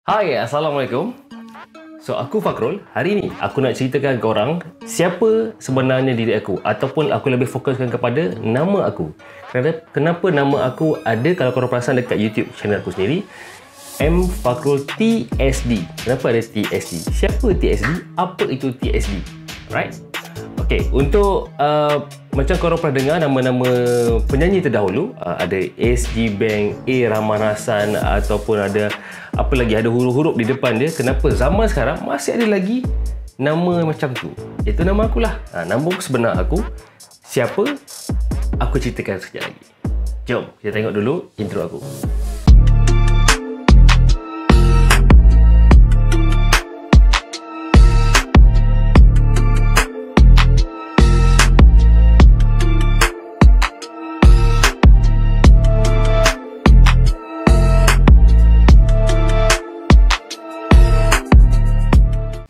Hai, Assalamualaikum. So, aku Fakrul. Hari ni, aku nak ceritakan ke korang siapa sebenarnya diri aku, ataupun aku lebih fokuskan kepada nama aku. Kenapa nama aku ada, kalau korang perasan dekat YouTube channel aku sendiri, M Fakrul TSD. Kenapa ada TSD? Siapa TSD? Apa itu TSD? Right? Okay, untuk macam korang pernah dengar nama-nama penyanyi terdahulu, ada SG Bank, A. Rahman Hassan, ataupun ada apa lagi, ada huruf-huruf di depan dia. Kenapa zaman sekarang masih ada lagi nama macam tu? Itu nama akulah. Nama sebenar aku. Siapa? Aku ceritakan sekejap lagi. Jom kita tengok dulu intro aku.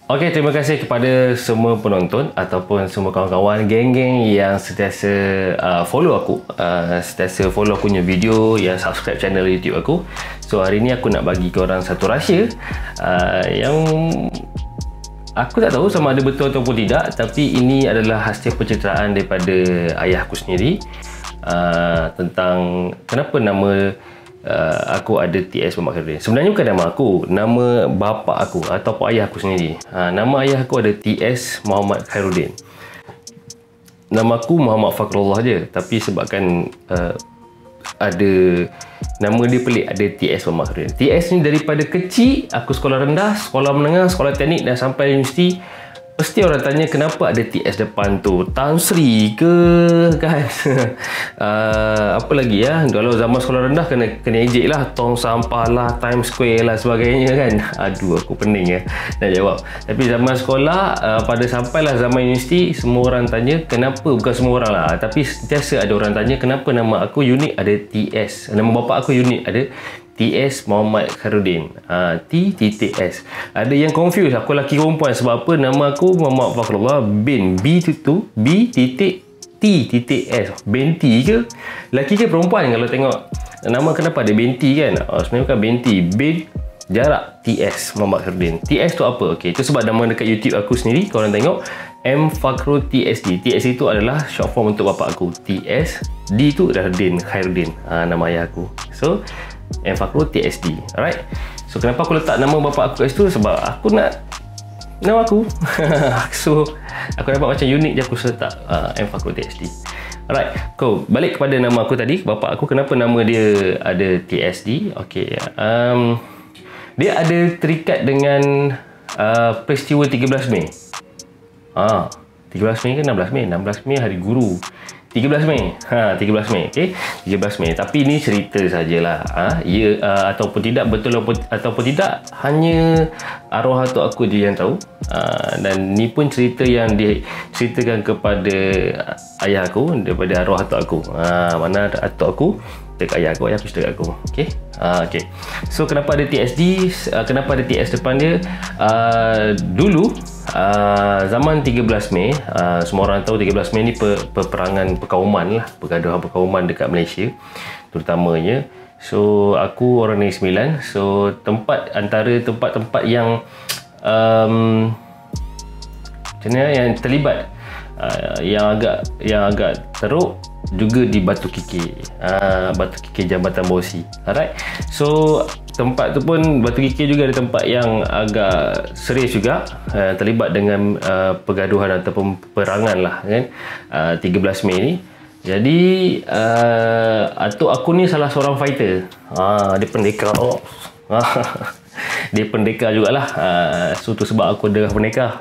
Okey, terima kasih kepada semua penonton ataupun semua kawan-kawan geng-geng yang sentiasa follow aku, sentiasa follow aku punya video, yang subscribe channel YouTube aku. So hari ni aku nak bagi korang satu rahsia yang aku tak tahu sama ada betul ataupun tidak, tapi ini adalah hasil pencitraan daripada ayah aku sendiri, tentang kenapa nama aku ada TS Muhammad Khairuddin. Sebenarnya bukan nama aku, nama bapa aku ataupun ayah aku sendiri. Nama ayah aku ada TS Muhammad Khairuddin. Nama aku Muhammad Fakrullah je, tapi sebabkan ada nama dia pelik, ada TS Muhammad Khairuddin. TS ni daripada kecil aku sekolah rendah, sekolah menengah, sekolah teknik dan sampai universiti, pasti orang tanya kenapa ada TS depan tu, Tan Sri ke kan. Apa lagi ya, kalau zaman sekolah rendah kena ejek lah, tong sampah lah, Times Square lah sebagainya kan. Aduh, aku pening ya nak jawab. Tapi zaman sekolah, pada sampailah zaman universiti, semua orang tanya kenapa, bukan semua orang lah, tapi sentiasa ada orang tanya kenapa nama aku unik ada TS, nama bapa aku unik ada TS Muhammad Khairuddin. T-S. Ada yang confuse, aku lelaki perempuan, sebab apa nama aku Muhammad Fakrullah bin B.T.S. Binti ke? Lelaki ke perempuan kalau tengok nama, kenapa ada binti kan? Sebenarnya bukan binti, bin jarak TS Muhammad Khairuddin. TS tu apa? Okey, itu sebab nama dekat YouTube aku sendiri, korang tengok M Fakrul TSD. TS itu adalah short form untuk bapa aku. TS, D tu adalah Din, Khairuddin, nama ayah aku. So M Fakrul TSD. Alright. So kenapa aku letak nama bapa aku kat situ? Sebab aku nak nama aku. So aku nampak macam unik je, aku letak M Fakrul TSD. Alright. Cool. Balik kepada nama aku tadi, bapa aku, kenapa nama dia ada TSD? Okey. Dia ada terikat dengan peristiwa 13 Mei. 13 Mei ke 16 Mei? 16 Mei hari guru. 13 Mei. 13 Mei. Okey. 13 Mei. Tapi ini cerita sajalah. Ya ataupun tidak, betul ataupun tidak, hanya arwah atuk aku je yang tahu. Dan ni pun cerita yang diceritakan kepada ayah aku daripada arwah atuk aku. Mana atuk aku dekat ayah aku cerita kat aku. Okey. Okey. So kenapa ada TSD? Kenapa ada TS depan dia? Dulu zaman 13 Mei, semua orang tahu 13 Mei ni peperangan perkauman lah, pergaduhan perkauman dekat Malaysia terutamanya. So aku orang Negeri Sembilan. So antara tempat-tempat yang macam mana, yang terlibat, yang agak teruk juga di Batu Kikir. Batu Kikir Jambatan Bosi. Alright. So tempat tu pun, Batu Kikir juga ada tempat yang agak serius juga, terlibat dengan pergaduhan ataupun peperangan lah kan, 13 Mei ni. Jadi atuk aku ni salah seorang fighter. Dia pendekar. Dia pendekar jugalah. So tu sebab aku darah pendekar.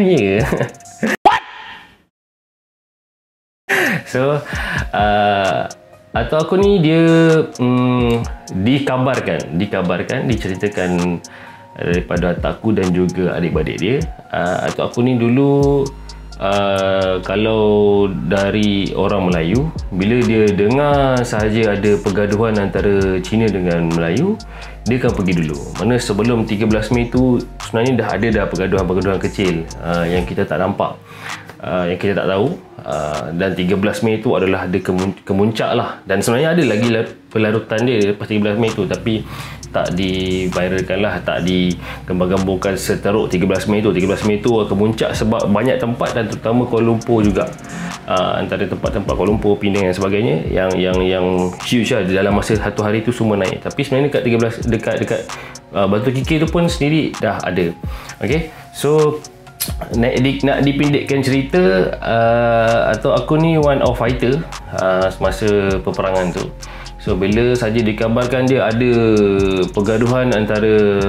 Ya. So atau aku ni dia diceritakan daripada atakku dan juga adik-beradik dia. Atau aku ni dulu kalau dari orang Melayu, bila dia dengar sahaja ada pergaduhan antara Cina dengan Melayu, dia akan pergi dulu. Mana sebelum 13 Mei tu sebenarnya dah ada pergaduhan-pergaduhan kecil yang kita tak nampak, yang kita tak tahu. Dan 13 Mei tu adalah ada kemuncak lah. Dan sebenarnya ada lagi pelarutan dia lepas 13 Mei tu, tapi tak diviralkan lah, tak digambar-gambarkan seteruk 13 Mei tu. 13 Mei tu kemuncak sebab banyak tempat dan terutama Kuala Lumpur juga, antara tempat-tempat Kuala Lumpur, Penang dan sebagainya yang huge lah, dalam masa satu hari tu semua naik. Tapi sebenarnya dekat Batu Kikir tu pun sendiri dah ada. Okay, so nak dipendekkan cerita, atau aku ni one of fighter semasa peperangan tu. So bila saja dikabarkan dia ada pergaduhan antara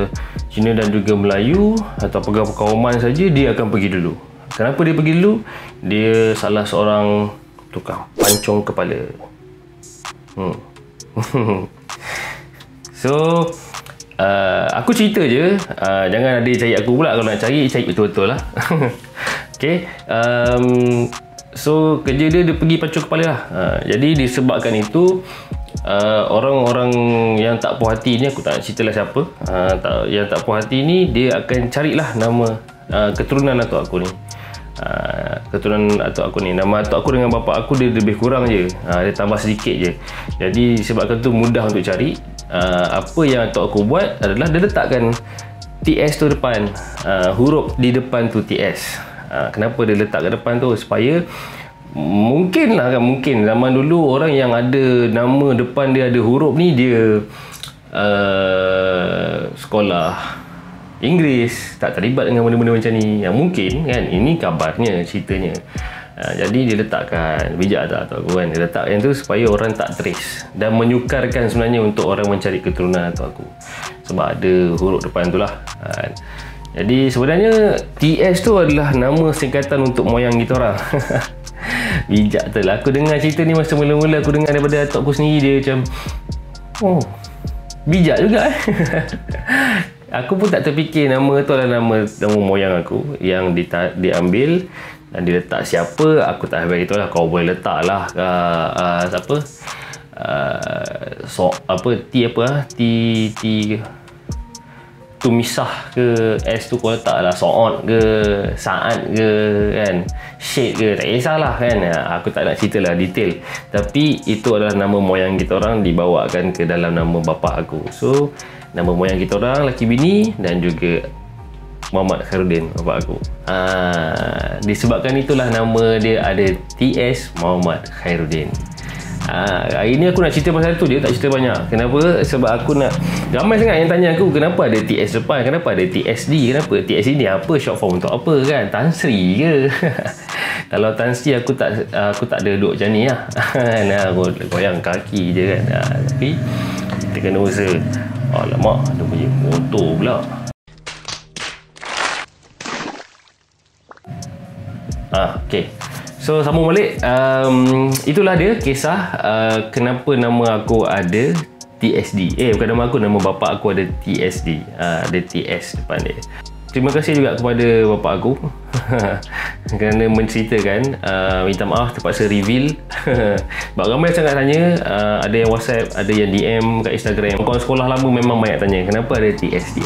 Cina dan juga Melayu atau perkauman saja, dia akan pergi dulu. Kenapa dia pergi dulu? Dia salah seorang tukang pancung kepala. So aku cerita je, jangan ada cari aku pula. Kalau nak cari betul-betul lah. Okay, so kerja dia pergi pancung kepala lah. Jadi disebabkan itu, orang-orang yang tak puas hati ni, aku tak nak cerita lah siapa, yang tak puas hati ni, dia akan carilah nama keturunan atuk aku ni. Keturunan atuk aku ni, nama atuk aku dengan bapa aku dia lebih kurang je, dia tambah sedikit je. Jadi sebabkan tu mudah untuk cari. Apa yang atuk aku buat adalah dia letakkan TS tu depan, huruf di depan tu TS. Kenapa dia letak kat depan tu? Supaya mungkin zaman dulu orang yang ada nama depan dia ada huruf ni, dia sekolah Inggeris, tak terlibat dengan benda-benda macam ni. Yang mungkin kan, ini kabarnya, ceritanya. Jadi dia letakkan, bijak tak atau aku kan, dia letak yang tu supaya orang tak trace, dan menyukarkan sebenarnya untuk orang mencari keturunan atau aku, sebab ada huruf depan tu lah. Jadi sebenarnya TS tu adalah nama singkatan untuk moyang kita orang. Bijak tu lah. Aku dengar cerita ni masa mula-mula aku dengar daripada atuk aku sendiri, dia macam, oh, bijak juga. Aku pun tak terfikir nama tu adalah nama moyang aku yang diambil dan diletak siapa, aku tak habis itu lah. Kau boleh letak lah siapa, T Tumisah ke, S tu kau letak lah So'ot ke, Sa'ad ke kan, Syed ke, tak kisahlah kan. Aku tak nak cerita lah detail, tapi itu adalah nama moyang kita orang dibawakan ke dalam nama bapa aku. So nama moyang kita orang, laki bini, dan juga Muhammad Khairuddin bapa aku. Disebabkan itulah nama dia ada TS Muhammad Khairuddin. Hari ni aku nak cerita pasal tu, dia tak cerita banyak. Kenapa? Sebab aku nak, ramai sangat yang tanya aku kenapa ada TS depan, kenapa ada TSD, kenapa TS ni apa, short form untuk apa kan, Tan Sri ke? Kalau Tan Sri aku tak ada duduk macam ni lah. Aku goyang kaki je kan. Tapi kita kena usaha. Alamak, ada bunyi motor pula. Okay, so sambung balik. Itulah dia kisah kenapa nama aku ada TSD. Bukan nama aku, nama bapa aku ada TSD, ada TS depan dia. Terima kasih juga kepada bapa aku kerana menceritakan. Minta maaf terpaksa reveal. Sebab ramai sangat tanya, ada yang WhatsApp, ada yang DM kat Instagram. Kawan sekolah lama memang banyak tanya, kenapa ada TS.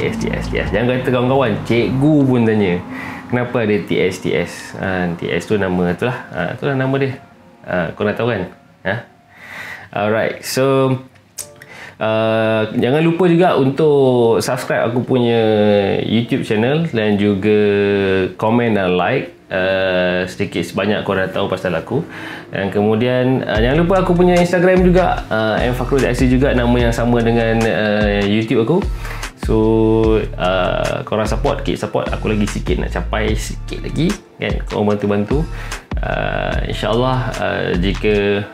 Jangan kata kawan-kawan, cikgu pun tanya, kenapa ada TS. TS tu nama tu lah. Itulah nama dia. Kau nak tahu kan? Alright, so jangan lupa juga untuk subscribe aku punya YouTube channel dan juga komen dan like. Sedikit sebanyak kau dah tahu pasal aku. Dan kemudian jangan lupa aku punya Instagram juga, mfakrul.ac juga, nama yang sama dengan YouTube aku. So korang keep support aku lagi sikit, nak capai sikit lagi kan, korang bantu-bantu. InsyaAllah jika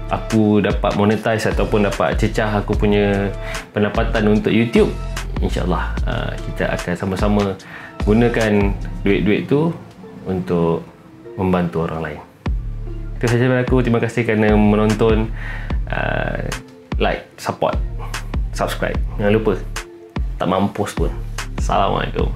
aku dapat monetize ataupun dapat cecah aku punya pendapatan untuk YouTube, InsyaAllah kita akan sama-sama gunakan duit-duit tu untuk membantu orang lain. Itu sahaja dari aku. Terima kasih kerana menonton. Like, support, subscribe. Jangan lupa, tak mampus pun. Assalamualaikum.